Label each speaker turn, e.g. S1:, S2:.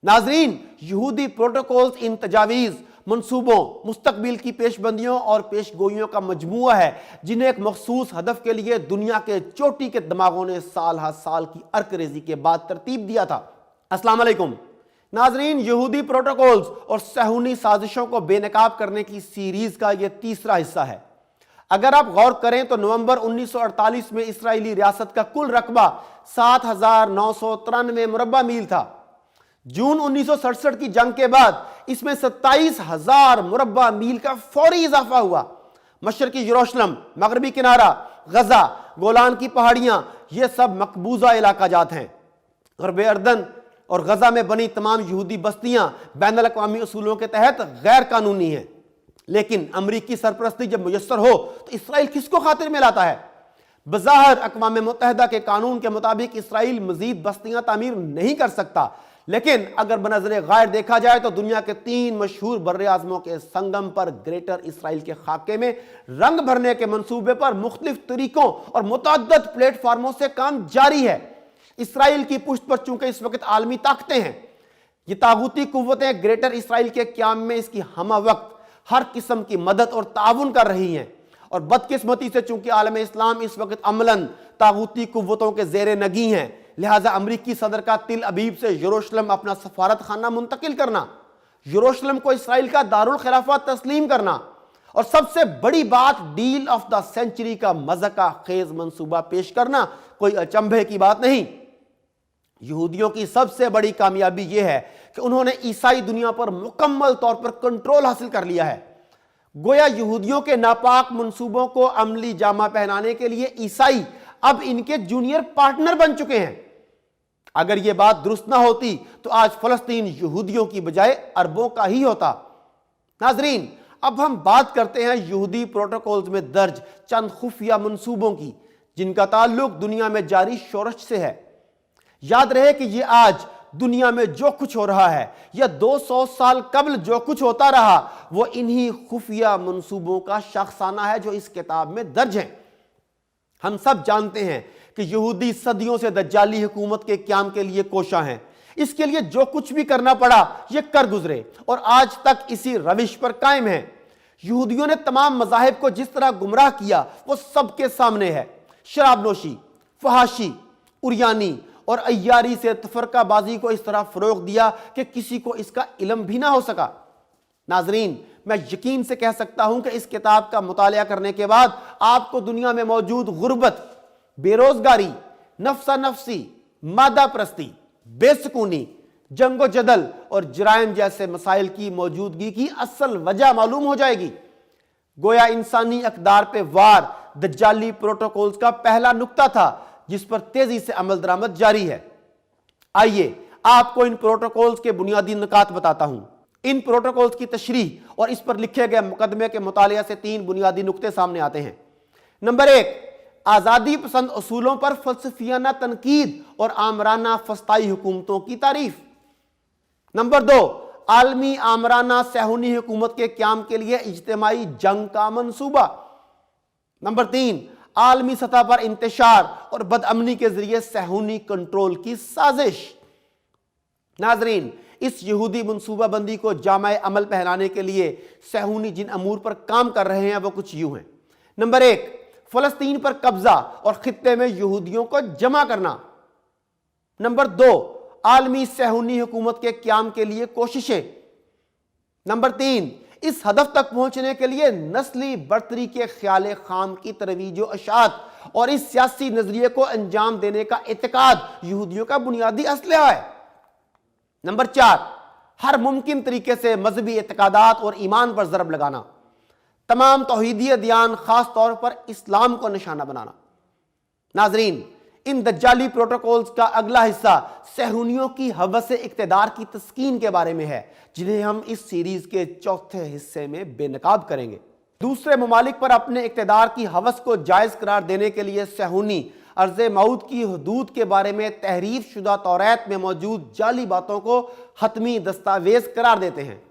S1: नाजरीन, यहूदी protocols in तजावीज़, मंसूबों, मुस्तकबिल की पेशबंदियों और पेशगोइयों का मजमूआ है जिन्हें एक मखसूस हदफ के लिए दुनिया के चोटी के दिमागों ने साल हर साल की अर्करेजी के बाद तरतीब दिया था। अस्सलाम वालेकुम नाजरीन, यहूदी प्रोटोकॉल्स और सहूनी साजिशों को बेनकाब करने की सीरीज का यह तीसरा हिस्सा है। अगर आप गौर करें तो नवंबर 1948 में इसराइली रियासत का कुल रकबा 7,993 मुरब्बा मील था। जून 1967 की जंग के बाद इसमें 27,000 मुरब्बा मील का फौरी इजाफा हुआ। मशरकी यरूशलेम, मगरबी किनारा, गजा, गोलान की पहाड़ियां, ये सब मकबूजा इलाका जात हैं। गरबे अर्दन और गजा में बनी तमाम यहूदी बस्तियां बैनुल अक़वामी उसूलों के तहत गैर कानूनी हैं। लेकिन अमरीकी सरपरस्ती जब मुयस्सर हो तो इसराइल किसको खातिर में लाता है? बज़ाहिर अक़वाम मुत्तहिदा के कानून के मुताबिक इसराइल मजीद बस्तियां तामीर नहीं कर सकता, लेकिन अगर बनज़र गैर देखा जाए तो दुनिया के 3 मशहूर बर्रे आज़मों के संगम पर ग्रेटर इसराइल के खाके में रंग भरने के मंसूबे पर मुख्तलिफ तरीकों और मुतअद्दिद प्लेटफार्मों से काम जारी है। इसराइल की पुष्ट पर चूंकि इस वक्त आलमी ताकतें हैं, ये तागूती कुव्वतें ग्रेटर इसराइल के क़याम में इसकी हमा वक्त हर किस्म की मदद और ताउन कर रही हैं। और बदकिस्मती से चूंकि आलम इस्लाम इस वक्त अमलन तागूती कुव्वतों के ज़ेरे नगी हैं, लिहाजा अमरीकी सदर का तिल अबीब से यरूशलेम अपना सफारत खाना मुंतकिल करना, यरूशलेम को इसराइल का दारुल खिलाफा तस्लीम करना और सबसे बड़ी बात डील ऑफ द सेंचुरी का मज़ाक़ा खेज मंसूबा पेश करना कोई अचंभे की बात नहीं। यहूदियों की सबसे बड़ी कामयाबी यह है कि उन्होंने ईसाई दुनिया पर मुकम्मल तौर पर कंट्रोल हासिल कर लिया है। गोया यहूदियों के नापाक मंसूबों को अमली जामा पहनाने के लिए ईसाई अब इनके जूनियर पार्टनर बन चुके हैं। अगर यह बात दुरुस्त ना होती तो आज फलस्तीन यहूदियों की बजाय अरबों का ही होता। नाजरीन, अब हम बात करते हैं यहूदी प्रोटोकॉल्स में दर्ज चंद खुफिया मंसूबों की, जिनका ताल्लुक दुनिया में जारी शोरश से है। याद रहे कि यह आज दुनिया में जो कुछ हो रहा है या 200 साल कबल जो कुछ होता रहा, वो इन्हीं खुफिया मंसूबों का शख्साना है जो इस किताब में दर्ज है। हम सब जानते हैं कि यहूदी सदियों से दज्जाली हुकूमत के क़याम के लिए कोशा हैं। इसके लिए जो कुछ भी करना पड़ा ये कर गुजरे और आज तक इसी रविश पर कायम है। यहूदियों ने तमाम मज़ाहिब को जिस तरह गुमराह किया वो सबके सामने है। शराबनोशी, फहाशी, उरियानी और अय्यारी से तफरकाबाजी को इस तरह फ़रोग़ दिया कि किसी को इसका इल्म भी ना हो सका। नाजरीन, मैं यकीन से कह सकता हूं कि इस किताब का मुतालिया करने के बाद आपको दुनिया में मौजूद गुर्बत, बेरोजगारी, नफ्सा नफ्सी, मादा प्रस्ती, बेसकूनी, जंगो जदल और जराइम जैसे मसाइल की मौजूदगी की असल वजह मालूम हो जाएगी। गोया इंसानी अकदार पे वार दज्जाली प्रोटोकॉल्स का पहला नुक्ता था जिस पर तेजी से अमल दरामद जारी है। आइए आपको इन प्रोटोकॉल्स के बुनियादी नुकात बताता हूं। इन प्रोटोकॉल्स की तशरीह और इस पर लिखे गए मुकदमे के मुतालिया से 3 बुनियादी नुक्ते सामने आते हैं। नंबर 1, आज़ादी पसंद उसूलों पर फलसफियाना तनकीद और आमराना फस्ताई हुकूमतों की तारीफ। नंबर 2, आलमी आमराना सहूनी हुकूमत के क़याम के लिए इज्तिमाई जंग का मंसूबा। नंबर 3, आलमी सतह पर इंतशार और बदअमनी के जरिए सहूनी कंट्रोल की साजिश। नाजरीन, इस यहूदी मंसूबा बंदी को जामाए अमल पहनाने के लिए सहूनी जिन अमूर पर काम कर रहे हैं वो कुछ यूं हैं। नंबर 1, फलस्तीन पर कब्जा और खित्ते में यहूदियों को जमा करना। नंबर 2, आलमी सहूनी हुकूमत के क़याम के लिए कोशिशें। नंबर 3, इस हदफ तक पहुंचने के लिए नस्ली बर्तरी के ख्याल खाम की तरवीज व अशात और इस सियासी नजरिए को अंजाम देने का इत्तेकाद यहूदियों का बुनियादी असलहा है। नंबर 4, हर मुमकिन तरीके से मजहबी इत्तेकादात और ईमान पर ज़रब लगाना, तमाम तौहीदी अदियान खास तौर पर इस्लाम को निशाना बनाना। नाजरीन, इन दज्जाली प्रोटोकॉल्स का अगला हिस्सा सहूनियों की हवस इक़्तिदार की तस्कीन के बारे में है, जिन्हें हम इस सीरीज के चौथे हिस्से में बेनकाब करेंगे। दूसरे ममालिक पर अपने इक़्तिदार की हवस को जायज़ करार देने के लिए सहूनी अर्ज़ मऊद की हदूद के बारे में तहरीफ शुदा तौरात में मौजूद जाली बातों को हतमी दस्तावेज करार देते हैं।